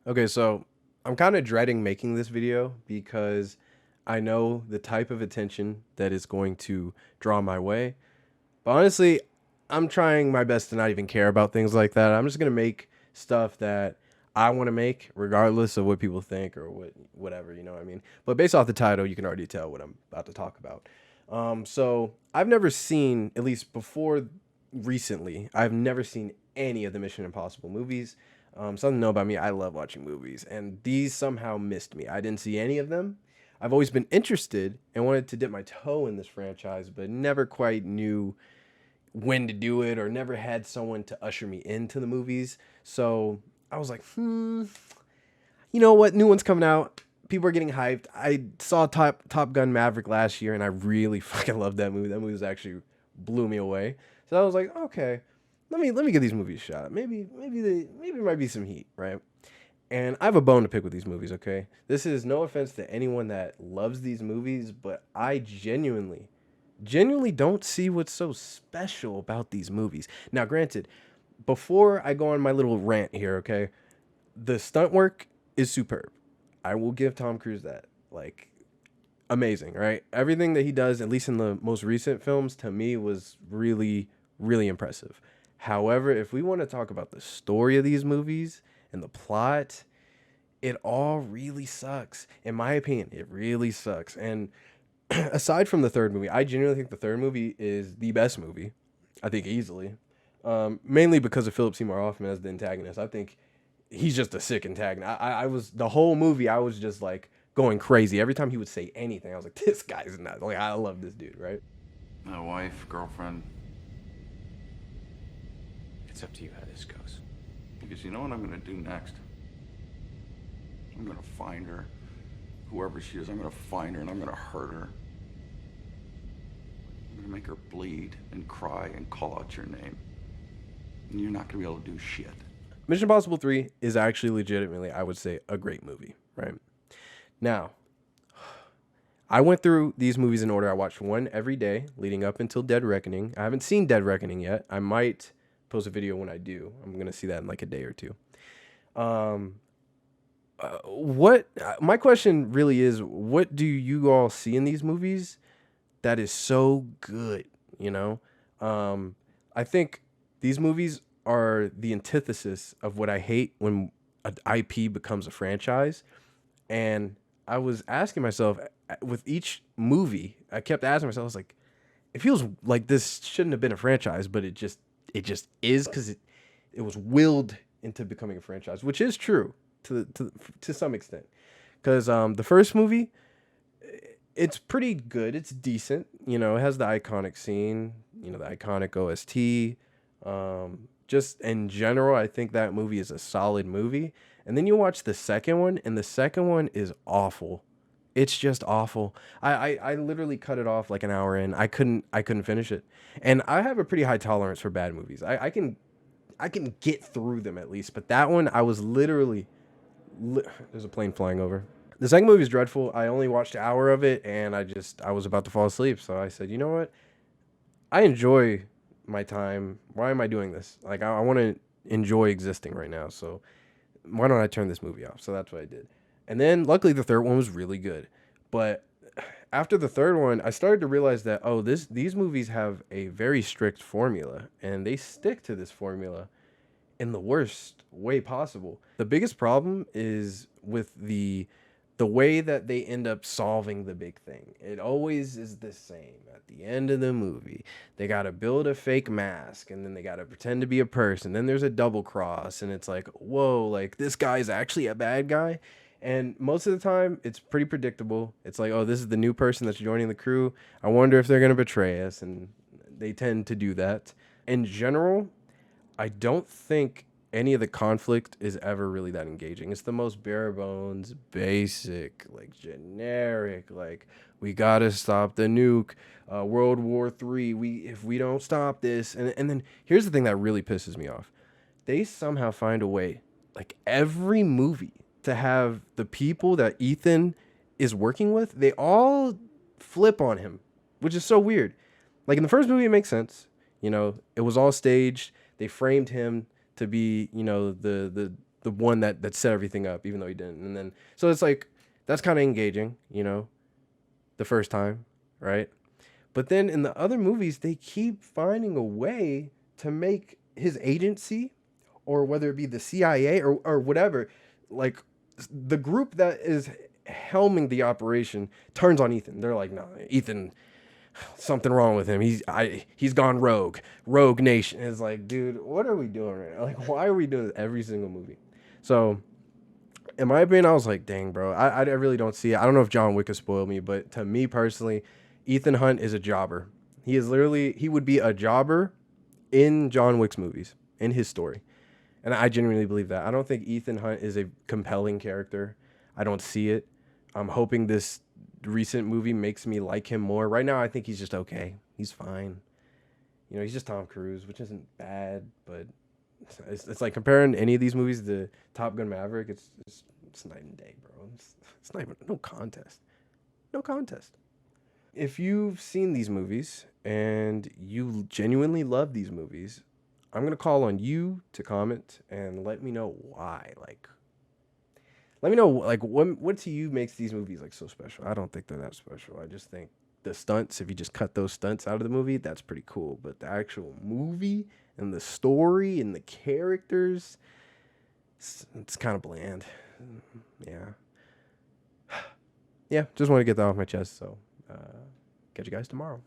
Okay, so I'm kind of dreading making this video because I know the type of attention that is going to draw my way. But honestly, I'm trying my best to not even care about things like that. I'm just gonna make stuff that I want to make, regardless of what people think or whatever. You know what I mean? But based off the title, you can already tell what I'm about to talk about. So I've never seen, at least before recently, I've never seen any of the Mission Impossible movies. Something to know about me, I love watching movies, and these somehow missed me. I didn't see any of them. I've always been interested and wanted to dip my toe in this franchise, but never quite knew when to do it or never had someone to usher me into the movies. So I was like, you know what? New one's coming out. People are getting hyped. I saw Top Gun Maverick last year, and I really fucking loved that movie. That movie was actually blew me away. So I was like, okay, let me give these movies a shot. Maybe there might be some heat, right? And I have a bone to pick with these movies. Okay, this is no offense to anyone that loves these movies, but I genuinely don't see what's so special about these movies. Now, granted, before I go on my little rant here, okay, the stunt work is superb. I will give Tom Cruise that. Like, amazing, right? Everything that he does, at least in the most recent films, to me was really, really impressive. However, if we want to talk about the story of these movies and the plot, it all really sucks. In my opinion, it really sucks. And aside from the third movie, I genuinely think the third movie is the best movie. I think easily, mainly because of Philip Seymour Hoffman as the antagonist. I think he's just a sick antagonist. I was the whole movie. I was just like going crazy every time he would say anything. I was like, this guy's nuts. Like I love this dude, right? My wife, girlfriend. It's up to you how this goes. Because you know what I'm gonna do next? I'm gonna find her. Whoever she is, I'm gonna find her and I'm gonna hurt her. I'm gonna make her bleed and cry and call out your name. And you're not gonna be able to do shit. Mission Impossible 3 is actually legitimately, I would say, a great movie, right? Now, I went through these movies in order. I watched one every day leading up until Dead Reckoning. I haven't seen Dead Reckoning yet. I might post a video when I do. I'm going to see that in like a day or two. Um, what my question really is, what do you all see in these movies that is so good, you know? I think these movies are the antithesis of what I hate when an IP becomes a franchise. And I was asking myself with each movie, I kept asking myself, I was like, it feels like this shouldn't have been a franchise, but it just is because it was willed into becoming a franchise, which is true to some extent. Because the first movie, it's pretty good. It's decent. You know, it has the iconic scene, you know, the iconic OST. Just in general, I think that movie is a solid movie. And then you watch the second one, and the second one is awful. It's just awful. I literally cut it off like an hour in. I couldn't finish it. And I have a pretty high tolerance for bad movies. I can get through them at least. But that one, I was literally there's a plane flying over. The second movie is dreadful. I only watched an hour of it, and I was about to fall asleep. So I said, you know what? I enjoy my time. Why am I doing this? Like I want to enjoy existing right now. So why don't I turn this movie off? So that's what I did. And then luckily the third one was really good. But after the third one, I started to realize that these movies have a very strict formula, and they stick to this formula in the worst way possible. The biggest problem is with the way that they end up solving the big thing. It always is the same. At the end of the movie, they got to build a fake mask, and then they got to pretend to be a person. Then there's a double cross, and it's like, whoa, like this guy's actually a bad guy. And most of the time, it's pretty predictable. It's like, oh, this is the new person that's joining the crew. I wonder if they're going to betray us. And they tend to do that. In general, I don't think any of the conflict is ever really that engaging. It's the most bare bones, basic, like generic, like we gotta stop the nuke, World War III. If we don't stop this, and then here's the thing that really pisses me off. They somehow find a way, like every movie, to have the people that Ethan is working with, they all flip on him, which is so weird. Like in the first movie, it makes sense. You know, it was all staged. They framed him to be, you know, the one that set everything up, even though he didn't. And then so it's like that's kind of engaging, you know, the first time, right? But then in the other movies, they keep finding a way to make his agency, or whether it be the CIA or whatever, like the group that is helming the operation turns on Ethan. They're like, no, Ethan, something wrong with him. He's gone rogue. Rogue Nation. It's like, dude, what are we doing right now? Like, why are we doing this every single movie? So, in my opinion, I was like, dang, bro, I really don't see it. I don't know if John Wick has spoiled me, but to me personally, Ethan Hunt is a jobber. He would be a jobber in John Wick's movies, in his story. And I genuinely believe that. I don't think Ethan Hunt is a compelling character. I don't see it. I'm hoping this recent movie makes me like him more. Right now, I think he's just okay. He's fine. You know, he's just Tom Cruise, which isn't bad, but it's like comparing any of these movies to Top Gun Maverick. It's night and day, bro. It's not even no contest. No contest. If you've seen these movies and you genuinely love these movies, I'm gonna call on you to comment and let me know why. Like, let me know like what to you makes these movies like so special. I don't think they're that special. I just think the stunts, if you just cut those stunts out of the movie, that's pretty cool. But the actual movie and the story and the characters, it's kind of bland. Yeah. Yeah, just want to get that off my chest. So, catch you guys tomorrow.